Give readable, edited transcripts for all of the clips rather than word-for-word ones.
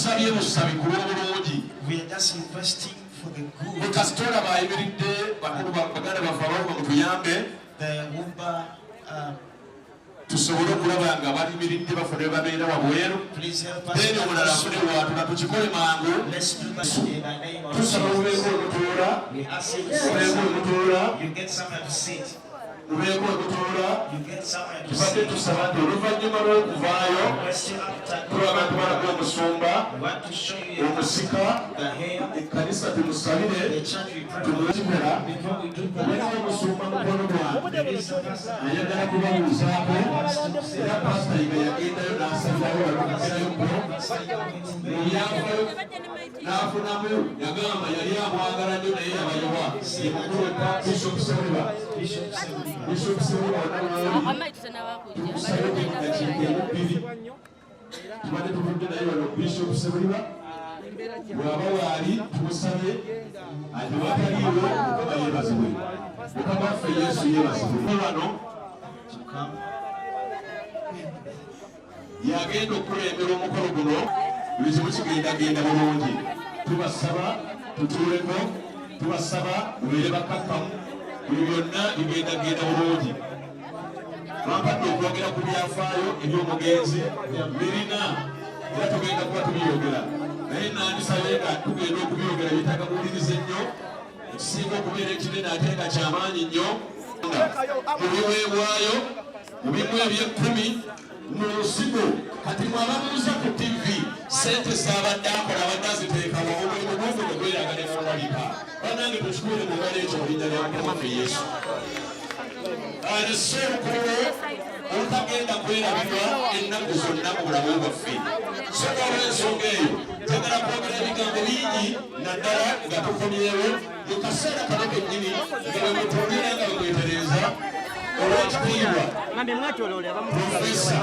tusabye busabi ku lw'obulungi. We are just investing for the good. Bwe kasitoola bayimiridde bakulu baganda baffe abavuga mutuyambe tusobole okulaba nga bayimiridde bafune babeera wabweru then omulala afune waatula tukikole mangu tusaba lubeeko olutuula lubeeko olutuula tubadde tusaba nti oluvannyuma lw'okuvaayo tula abantu balaga omusumba omusika ekkanisa tumusabire tumukikola obulawo omusumba mukono gwange ayagala kubabuuzaako era pasita yiga yagendayo n'asabirayo balukagerayo mubyafayo n'afunamu yagamba yali amwagala nnyo naye yabayoba ye mukulu bishop Sebuleba tumusabe nakintemubiri tubadde tuvudde naye wano bishop Sebuleba bw'aba waali tumusabe ati wataliiwo mukama yeebazibwe mukama waffe yesu yeebazibwe bano yagenda okukulembera omukolo guno ebizibu kigendagenda bulungi tubasaba tutuuleko tubasaba mubeere bakkakkamu buli byonna bigendagenda bulungi bampadde okwogera ku byafaayo eby'omugenzi birina era tugenda kuba tubiyogera naye nandisabe nga tugenda okubyogera bitagamuwulirize nnyo ekisinga okubeera ekinene ate nga kyamaanyi nnyo mu biweebwayo mu bimu eby'ekkumi mu nsigo kati mwababuuza ku tivi sente zaabadde akola abadde aziteekawo omulimu gwogo ne gweyagala n'omalika banange tukikule mu ngalo ekyo linnya lya mukama yesu ase okulu otagenda kwerabirwa ennaku zonna mu bulamu bwaffe so olw'ensonga eyo njagala kwogera ebigambo bingi naddala nga tukomyewo mu kaseera kano kennyini nga bwe mutuulira nga bwe mwetereeza olw'ekitiibwa profesa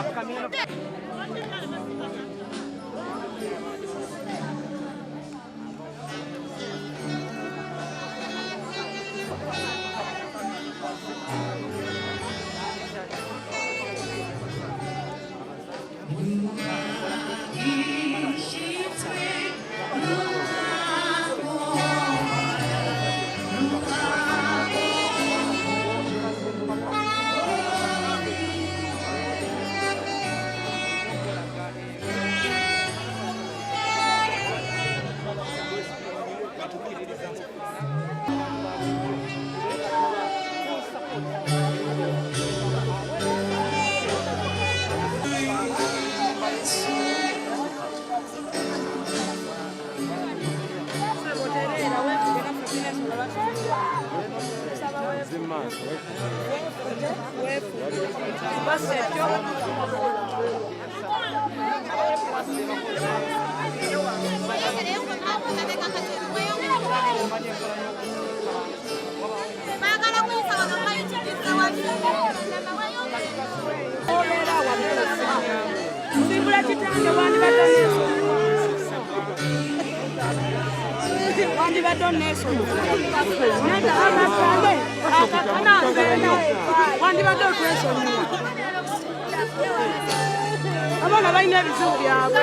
abana balina ebizibu byabwe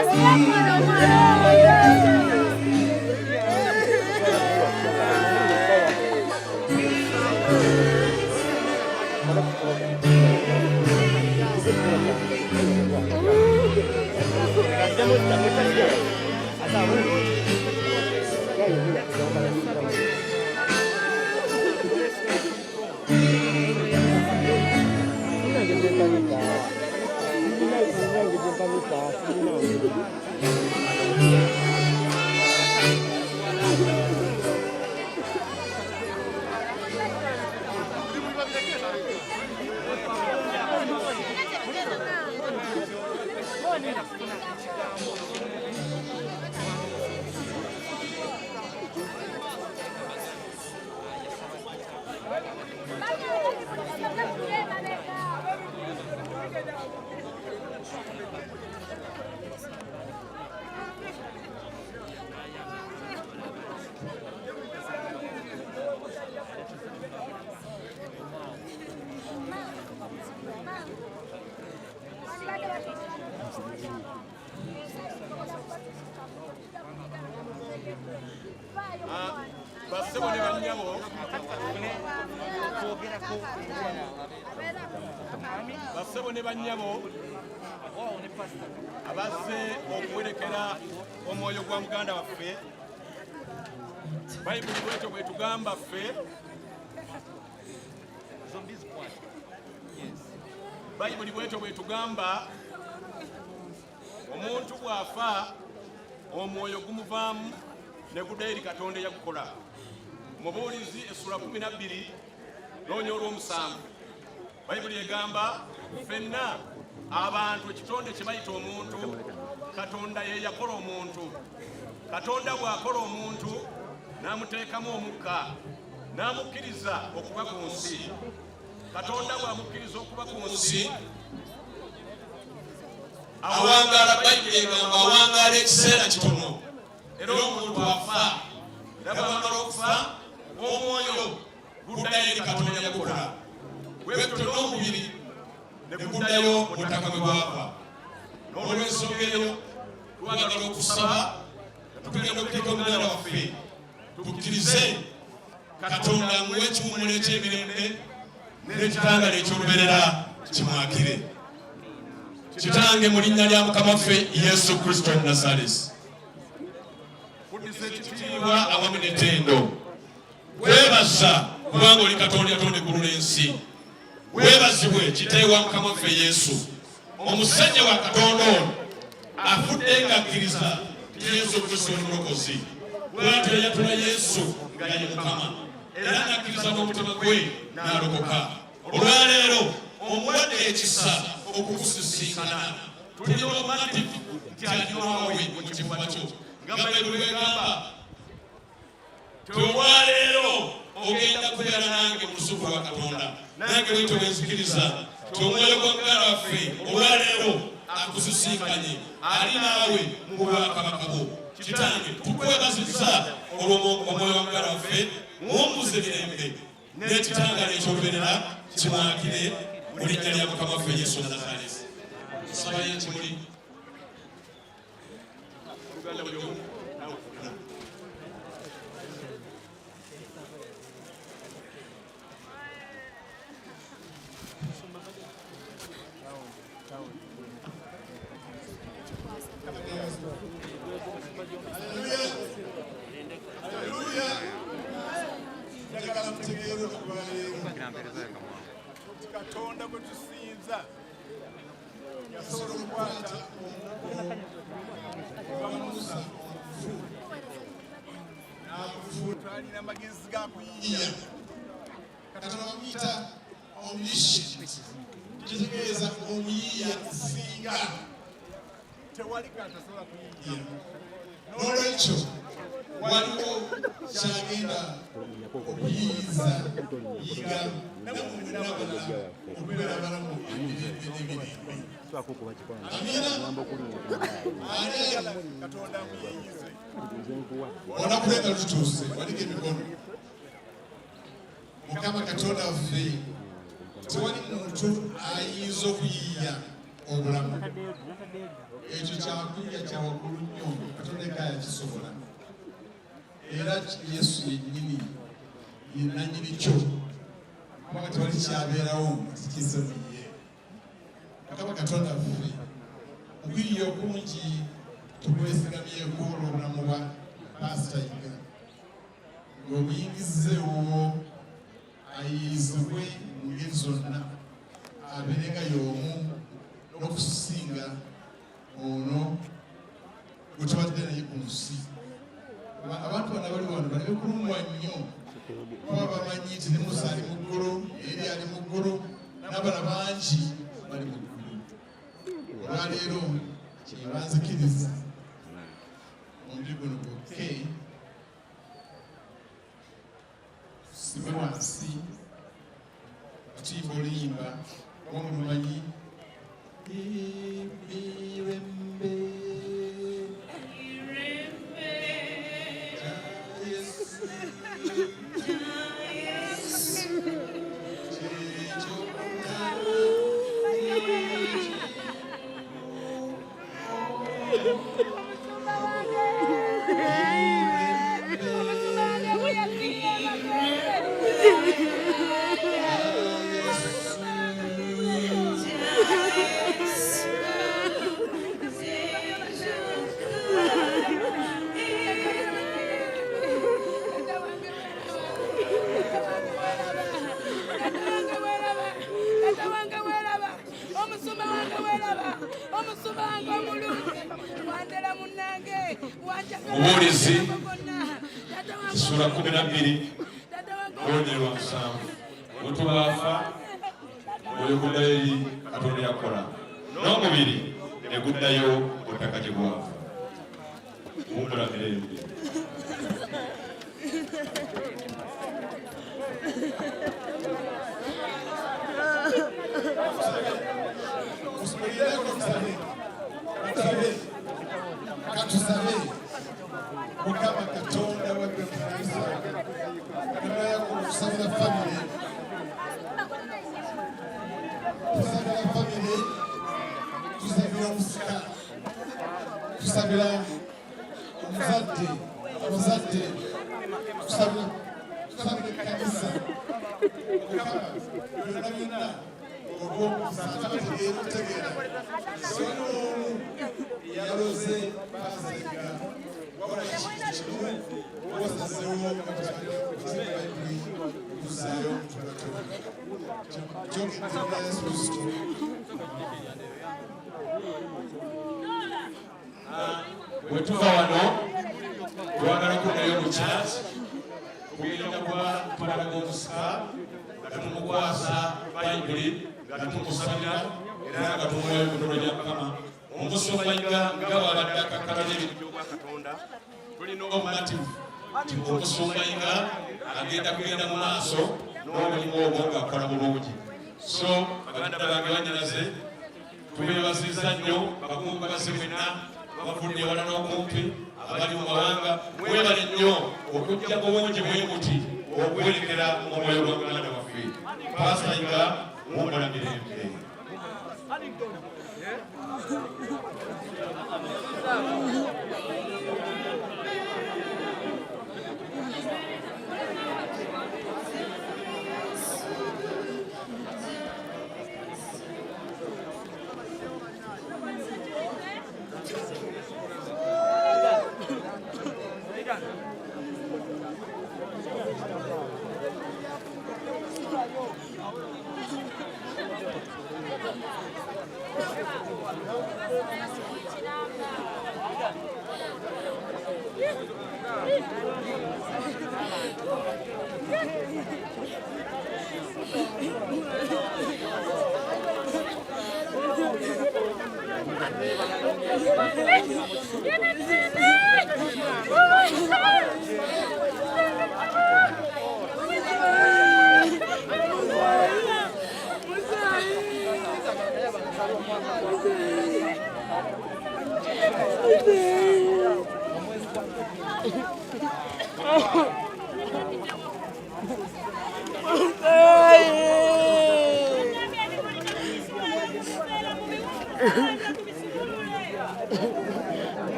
Thank you. bassebo ne bannyabo bassebo ne bannyabo abazze okuwerekera omwoyo gwa muganda waffe bayibuli bwetyo bwe tugamba ffe bayibuli bwetyo bwe tugamba omuntu bw'afa omwoyo gumuvaamu ne gudda eri Katonda eyagukola. Mubuulizi essula 12 noonya olw'omusanvu bayibuli egamba ffenna abantu ekitonde kye bayita omuntu Katonda ye yakola omuntu. Katonda bw'akola omuntu n'amuteekamu omukka n'amukkiriza okuba ku nsi. Katonda bw'amukkiriza okuba ku nsi awangaala bayibuli egamba awangaala ekiseera kitono era omuntu afa era bw'amala okufa omwoyo guddayo eri Katonda yagukola bwekutyo n'omubiri ne guddayo mu ttaka mwe gwava. N'olw'ensonga eyo twagala okusaba tugenda okuteeka omuganda waffe tukkirize Katonda amuwe ekiwummulo eky'emirembe n'ekitangaala eky'olubeerera kimwakire. Kitange mu linnya lya Mukama waffe Yesu Kristo Nazareti kuddisa ekitiibwa awamu n'ettendo. Weebaza kubanga oli Katonda yatonda eggulu n'ensi. Weebazibwe kiteewa Mukama waffe Yesu omusajja wa Katonda ono afudde ng'akkiriza Yesu Kristo ni mulokozi. Bw'atyo yayatula Yesu nga ye Mukama era n'akkiriza n'omutima gwe n'alokoka. Olwaleero omuwadde ekisa okukusisinkana tulina obumativu nti aliwawe mu kifuba kyo nga bayibuli bwegamba ti olwaleero ogenda kubeera nange mu lusuku lwa Katonda nange bwetyo bwenzikiriza ti omwoyo gwa muganda waffe olwaleero akusisinkanye ali naawe mu bwakabaka bwo. Kitange tukwebazizza olw'omwoyo wa muganda waffe muwummuze emirembe n'ekitangaala eky'olubeerera kimwakire mu linnya lya Mukama waffe Yesu Nazareti. Sabayo ekimuli Katonda gwe tusinza yasobola okukwata bamusa n'akufuuta alina amagezi gakuyiiya. Katonda bamuyita omniscient, kitegeeza omuyiiya singa tewali katasobola kuyiiya. N'olwekyo waliwo kyagenda okuyiiyiza yiga okubeera abalamu emirembe n'emirembe. Ayagala Katonda amuyiiyize. Olunaku lwe nga lutuuse waliko emikono. Mukama Katonda waffe tewali muntu ayinza okuyiiya obulamu. Ekyo kyakuyiiya kya waggulu nnyo Katonda eka yakisobola. Era Yesu yennyini ye nannyini kyo kubanga tewali kyabeerawo kikize mu ye. Mukama Katonda waffe okuyiiya okungi tukwesigamyeko olw'obulamu bwa Pastor Yiga ng'omuyingizeewo ayiiyizibwe mu ngeri zonna abeerenga y'omu n'okusinga ono gwe tubadde naye ku nsi. Abantu bano bali wano baleme kulumwa nnyo kuba bamanyi nti ne Musa ali mu ggulu, Eri ali mu ggulu, n'abala bangi bali mu ggulu. Olwaleero kyebanzikiriza omubiri guno gwokke sibe wansi kutiibwa oluyimba kuba mulumanyi emirembe Mubuulizi sura 12 Loni lwa 7 omuntu bw'afa omwoyo guddayo eri Katonda yakola n'omubiri ne guddayo ku ttaka gye gwava. Mumbula mirembe. Katusabe Mukama Katonda wabwe mukisa Katonda yakusabira family tusabira omusika tusabira omuzadde abazadde tusabira kanisa Mukama byonna byonna okutegeera sono yaloze basega wabula kimu wasazewo kuzayo bwe tuva wano twagala kunayo mu kyaki kugenda kuba tubalaga omusika nga tumukwasa bayibuli nga tumusabira era nga tumuwayo emikono gya Mukama omusomaiga nga wabadde akakala n'ebintu bya Katonda tulina omumativu nti omusomaiga agenda mu maaso n'omulimu ogwo ng'akola bulungi. So baganda bange banyalaze tubeebazizza nnyo bakungubazi mwenna bavudde wala n'okumpi abali mu mawanga mwebale nnyo okujja bulungi bwe muti okwerekera mu mwoyo gwa muganda waffe Pastor mumbula mirembe.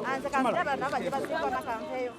Anza cantar, no, vaya a pasar con la canción.